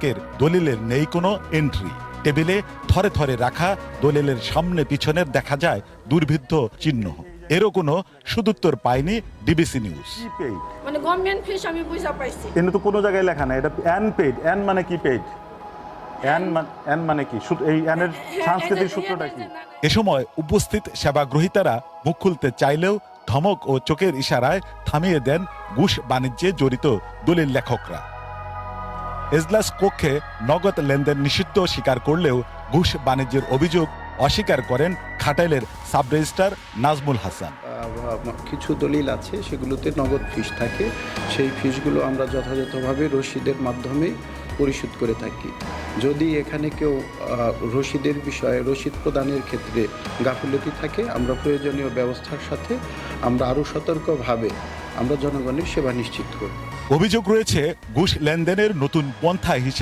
গ্রাহকের দলিলের নেই কোনো এন্ট্রি। টেবিলে থরে থরে রাখা দলিলের সামনে পিছনের দেখা যায় দুর্ভিদ্ধ চিহ্ন। এরও কোনো সুদুত্তর পায়নি ডিবিসি নিউজ। মানে গভর্নমেন্ট ফিস আমি বুঝা পাইছি। কিন্তু তো কোনো জায়গায় লেখা নাই এটা অ্যান পেইড। অ্যান মানে কি পেইড? অ্যান মানে কি? এই অ্যানের সাংস্কৃতিক সূত্রটা কি? এ সময় উপস্থিত সেবা গ্রহীতারা মুখ খুলতে চাইলেও ধমক ও চোখের ইশারায় থামিয়ে দেন ঘুষ বাণিজ্যে জড়িত দলিল লেখকরা। এজলাস কক্ষে নগদ লেনদেন নিষিদ্ধ স্বীকার করলেও ঘুষ বাণিজ্যের অভিযোগ অস্বীকার করেন ঘাটাইলের সাব রেজিস্ট্রার নাজমুল হাসান। কিছু দলিল আছে সেগুলোতে নগদ ফিস থাকে, সেই ফিসগুলো আমরা যথাযথভাবে রসিদের মাধ্যমে পরিশোধ করে থাকি। যদি এখানে কেউ রসিদের বিষয়ে রসিদ প্রদানের ক্ষেত্রে গাফিলতি থাকে, আমরা প্রয়োজনীয় ব্যবস্থার সাথে আমরা আরও সতর্কভাবে আমরা জনগণের সেবা নিশ্চিত করব। অভিযোগ রয়েছে ঘুষ লেনদেনের নতুন পন্থা হিসেবে